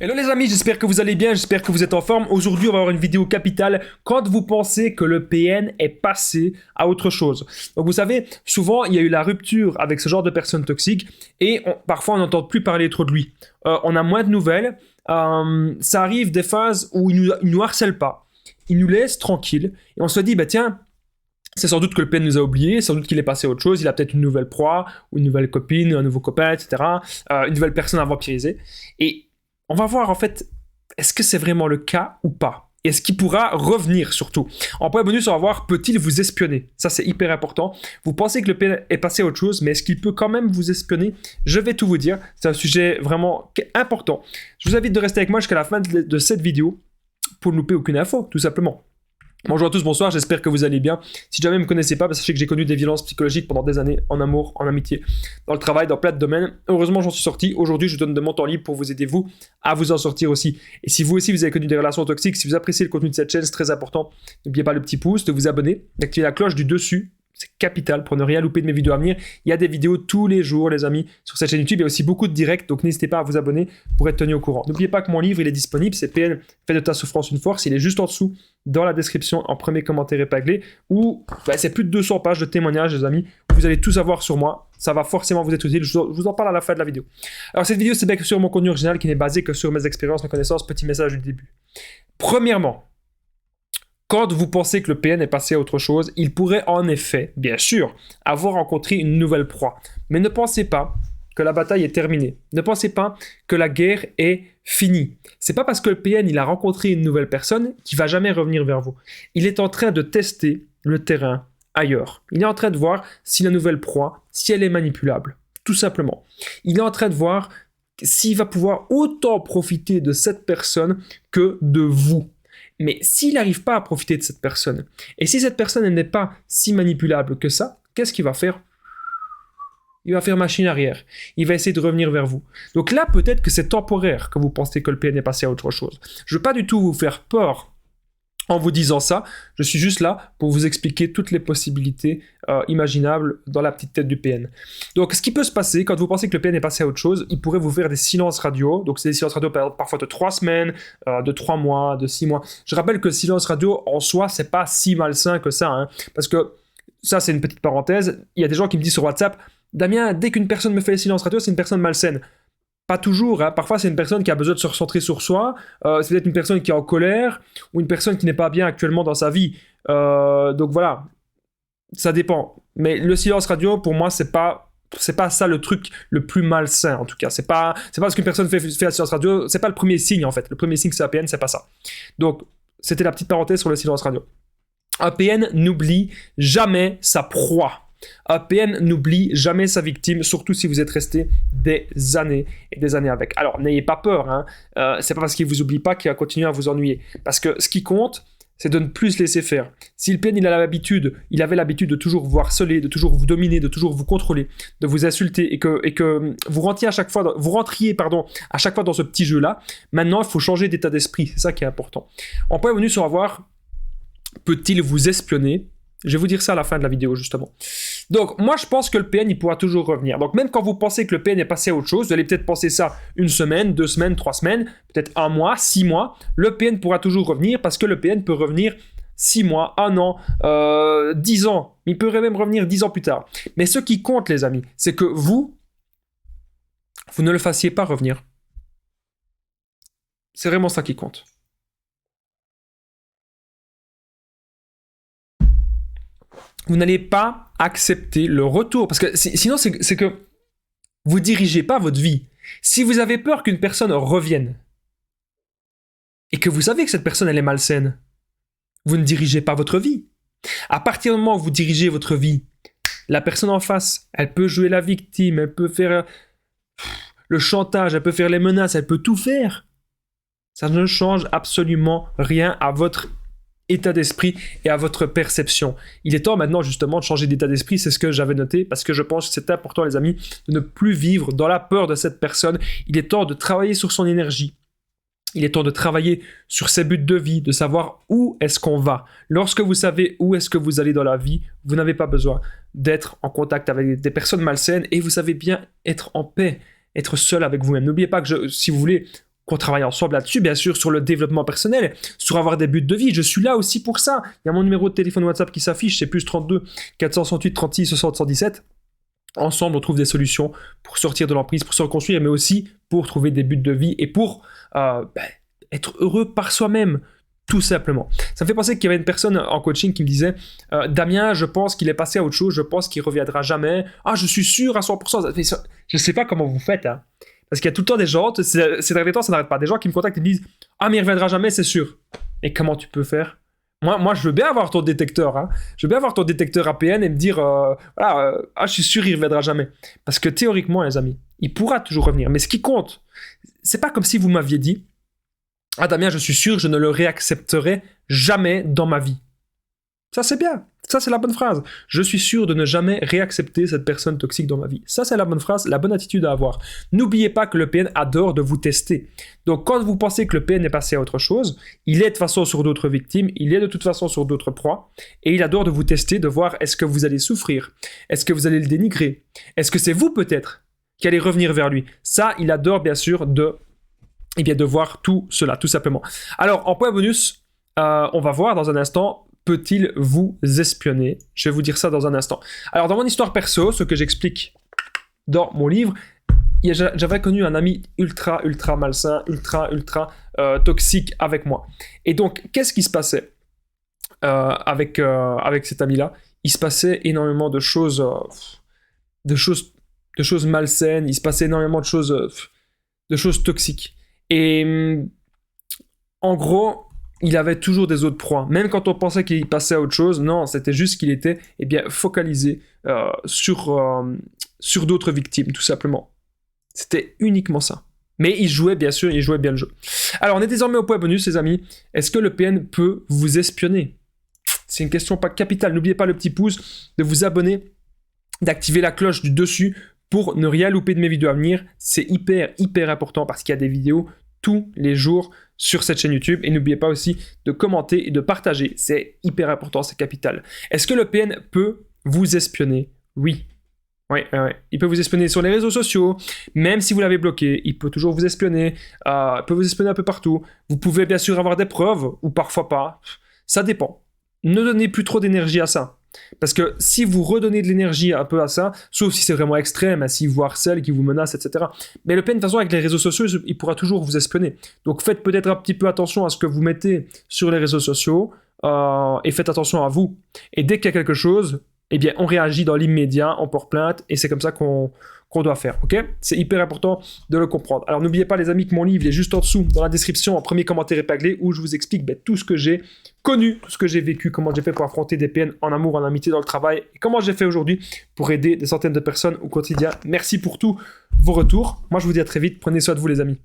Hello les amis, j'espère que vous allez bien, j'espère que vous êtes en forme. Aujourd'hui, on va avoir une vidéo capitale quand vous pensez que le PN est passé à autre chose. Donc vous savez, souvent il y a eu la rupture avec ce genre de personnes toxiques et parfois on n'entend plus parler trop de lui. On a moins de nouvelles. Ça arrive des phases où il nous harcèle pas, il nous laisse tranquille et on se dit, bah tiens, c'est sans doute que le PN nous a oubliés, sans doute qu'il est passé à autre chose, il a peut-être une nouvelle proie, ou une nouvelle copine, un nouveau copain, etc. Une nouvelle personne à vampiriser. Et on va voir en fait, est-ce que c'est vraiment le cas ou pas? Est-ce qu'il pourra revenir surtout? En point bonus, on va voir, peut-il vous espionner? Ça, c'est hyper important. Vous pensez que le PN est passé à autre chose, mais est-ce qu'il peut quand même vous espionner? Je vais tout vous dire. C'est un sujet vraiment important. Je vous invite de rester avec moi jusqu'à la fin de cette vidéo pour ne louper aucune info, tout simplement. Bonjour à tous, bonsoir, j'espère que vous allez bien. Si jamais vous ne me connaissez pas, sachez que j'ai connu des violences psychologiques pendant des années, en amour, en amitié, dans le travail, dans plein de domaines. Heureusement, j'en suis sorti. Aujourd'hui, je vous donne de mon temps libre pour vous aider, vous, à vous en sortir aussi. Et si vous aussi, vous avez connu des relations toxiques, si vous appréciez le contenu de cette chaîne, c'est très important. N'oubliez pas le petit pouce, de vous abonner, d'activer la cloche du dessus. C'est capital pour ne rien louper de mes vidéos à venir. Il y a des vidéos tous les jours, les amis, sur cette chaîne YouTube. Il y a aussi beaucoup de directs, donc n'hésitez pas à vous abonner pour être tenu au courant. N'oubliez pas que mon livre, il est disponible. C'est PN, fais de ta souffrance une force. Il est juste en dessous, dans la description, en premier commentaire épinglé, où c'est plus de 200 pages de témoignages, les amis. Vous allez tout savoir sur moi. Ça va forcément vous être utile. Je vous en parle à la fin de la vidéo. Alors, cette vidéo, c'est bien sûr mon contenu original qui n'est basé que sur mes expériences, mes connaissances. Petit message du début. Premièrement, quand vous pensez que le PN est passé à autre chose, il pourrait en effet, bien sûr, avoir rencontré une nouvelle proie. Mais ne pensez pas que la bataille est terminée. Ne pensez pas que la guerre est finie. C'est pas parce que le PN il a rencontré une nouvelle personne qu'il va jamais revenir vers vous. Il est en train de tester le terrain ailleurs. Il est en train de voir si la nouvelle proie, si elle est manipulable. Tout simplement. Il est en train de voir s'il va pouvoir autant profiter de cette personne que de vous. Mais s'il n'arrive pas à profiter de cette personne, et si cette personne elle n'est pas si manipulable que ça, qu'est-ce qu'il va faire? Il va faire machine arrière. Il va essayer de revenir vers vous. Donc là, peut-être que c'est temporaire que vous pensez que le PN est passé à autre chose. Je ne veux pas du tout vous faire peur en vous disant ça. Je suis juste là pour vous expliquer toutes les possibilités imaginables dans la petite tête du PN. Donc, ce qui peut se passer quand vous pensez que le PN est passé à autre chose, il pourrait vous faire des silences radio. Donc, c'est des silences radio parfois de 3 semaines, de 3 mois, de 6 mois. Je rappelle que le silence radio, en soi, c'est pas si malsain que ça. Hein, parce que, ça, c'est une petite parenthèse. Il y a des gens qui me disent sur WhatsApp, Damien, dès qu'une personne me fait le silence radio, c'est une personne malsaine. Pas toujours, hein. Parfois c'est une personne qui a besoin de se recentrer sur soi, c'est peut-être une personne qui est en colère, ou une personne qui n'est pas bien actuellement dans sa vie. Donc voilà, ça dépend. Mais le silence radio, pour moi, c'est pas ça le truc le plus malsain, en tout cas. C'est pas parce qu'une personne fait le silence radio, c'est pas le premier signe, en fait. Le premier signe que c'est un PN, c'est pas ça. Donc, c'était la petite parenthèse sur le silence radio. Un PN n'oublie jamais sa proie. Un PN n'oublie jamais sa victime, surtout si vous êtes resté des années et des années avec. Alors, n'ayez pas peur, hein. C'est pas parce qu'il vous oublie pas qu'il va continuer à vous ennuyer. Parce que ce qui compte, c'est de ne plus se laisser faire. Si le PN il avait l'habitude de toujours vous harceler, de toujours vous dominer, de toujours vous contrôler, de vous insulter et que vous rentriez à chaque fois dans ce petit jeu-là, maintenant il faut changer d'état d'esprit. C'est ça qui est important. En point bonus, on va voir, peut-il vous espionner? Je vais vous dire ça à la fin de la vidéo, justement. Donc, moi, je pense que le PN, il pourra toujours revenir. Donc, même quand vous pensez que le PN est passé à autre chose, vous allez peut-être penser ça 1 semaine, 2 semaines, 3 semaines, peut-être 1 mois, 6 mois, le PN pourra toujours revenir parce que le PN peut revenir 6 mois, 1 an, 10 ans. Il pourrait même revenir 10 ans plus tard. Mais ce qui compte, les amis, c'est que vous ne le fassiez pas revenir. C'est vraiment ça qui compte. Vous n'allez pas accepter le retour. Parce que sinon, c'est que vous ne dirigez pas votre vie. Si vous avez peur qu'une personne revienne, et que vous savez que cette personne, elle est malsaine, vous ne dirigez pas votre vie. À partir du moment où vous dirigez votre vie, la personne en face, elle peut jouer la victime, elle peut faire le chantage, elle peut faire les menaces, elle peut tout faire. Ça ne change absolument rien à votre état d'esprit et à votre perception. Il est temps maintenant justement de changer d'état d'esprit, c'est ce que j'avais noté, parce que je pense que c'est important, les amis, de ne plus vivre dans la peur de cette personne. Il est temps de travailler sur son énergie. Il est temps de travailler sur ses buts de vie, de savoir où est-ce qu'on va. Lorsque vous savez où est-ce que vous allez dans la vie, vous n'avez pas besoin d'être en contact avec des personnes malsaines et vous savez bien être en paix, être seul avec vous-même. N'oubliez pas que si vous voulez qu'on travaille ensemble là-dessus, bien sûr, sur le développement personnel, sur avoir des buts de vie. Je suis là aussi pour ça. Il y a mon numéro de téléphone WhatsApp qui s'affiche, c'est plus 32 468 36 60 117. Ensemble, on trouve des solutions pour sortir de l'emprise, pour se reconstruire, mais aussi pour trouver des buts de vie et pour être heureux par soi-même, tout simplement. Ça me fait penser qu'il y avait une personne en coaching qui me disait Damien, je pense qu'il est passé à autre chose, je pense qu'il ne reviendra jamais. Ah, je suis sûr à 100%. Je ne sais pas comment vous faites, hein. Parce qu'il y a tout le temps des gens, ces derniers temps, ça n'arrête pas, des gens qui me contactent et me disent Ah, mais il ne reviendra jamais, c'est sûr. Et comment tu peux faire ? Moi, je veux bien avoir ton détecteur. Hein. Je veux bien avoir ton détecteur APN et me dire je suis sûr, il ne reviendra jamais. Parce que théoriquement, les amis, il pourra toujours revenir. Mais ce qui compte, c'est pas comme si vous m'aviez dit Ah, Damien, je suis sûr, je ne le réaccepterai jamais dans ma vie. Ça, c'est bien. Ça, c'est la bonne phrase. Je suis sûr de ne jamais réaccepter cette personne toxique dans ma vie. Ça, c'est la bonne phrase, la bonne attitude à avoir. N'oubliez pas que le PN adore de vous tester. Donc, quand vous pensez que le PN est passé à autre chose, il est de toute façon sur d'autres victimes, il est de toute façon sur d'autres proies, et il adore de vous tester, de voir est-ce que vous allez souffrir, est-ce que vous allez le dénigrer, est-ce que c'est vous peut-être qui allez revenir vers lui. Ça, il adore bien sûr de voir tout cela, tout simplement. Alors, en point bonus, on va voir dans un instant, peut-il vous espionner ? Je vais vous dire ça dans un instant. Alors, dans mon histoire perso, ce que j'explique dans mon livre, j'avais connu un ami ultra malsain, ultra toxique avec moi. Et donc, qu'est-ce qui se passait avec cet ami-là ? Il se passait énormément de choses malsaines, il se passait énormément de choses toxiques. Et en gros, il avait toujours des autres proies. Même quand on pensait qu'il passait à autre chose, non, c'était juste qu'il était focalisé sur d'autres victimes, tout simplement. C'était uniquement ça. Mais il jouait bien le jeu. Alors, on est désormais au point bonus, les amis. Est-ce que le PN peut vous espionner ? C'est une question pas capitale. N'oubliez pas le petit pouce, de vous abonner, d'activer la cloche du dessus pour ne rien louper de mes vidéos à venir. C'est hyper important parce qu'il y a des vidéos tous les jours sur cette chaîne YouTube. Et n'oubliez pas aussi de commenter et de partager. C'est hyper important, c'est capital. Est-ce que le PN peut vous espionner ? Oui. Oui. Il peut vous espionner sur les réseaux sociaux. Même si vous l'avez bloqué, il peut toujours vous espionner. Il peut vous espionner un peu partout. Vous pouvez bien sûr avoir des preuves ou parfois pas. Ça dépend. Ne donnez plus trop d'énergie à ça. Parce que si vous redonnez de l'énergie un peu à ça, sauf si c'est vraiment extrême, s'il vous harcèle, qui vous menace, etc. Mais le PN, de toute façon, avec les réseaux sociaux, il pourra toujours vous espionner. Donc faites peut-être un petit peu attention à ce que vous mettez sur les réseaux sociaux et faites attention à vous. Et dès qu'il y a quelque chose, on réagit dans l'immédiat, on porte plainte et c'est comme ça qu'on doit faire, ok ? C'est hyper important de le comprendre. Alors n'oubliez pas les amis que mon livre est juste en dessous, dans la description, en premier commentaire épinglé, où je vous explique tout ce que j'ai connu, tout ce que j'ai vécu, comment j'ai fait pour affronter des PN en amour, en amitié, dans le travail, et comment j'ai fait aujourd'hui pour aider des centaines de personnes au quotidien. Merci pour tous vos retours. Moi je vous dis à très vite, prenez soin de vous les amis.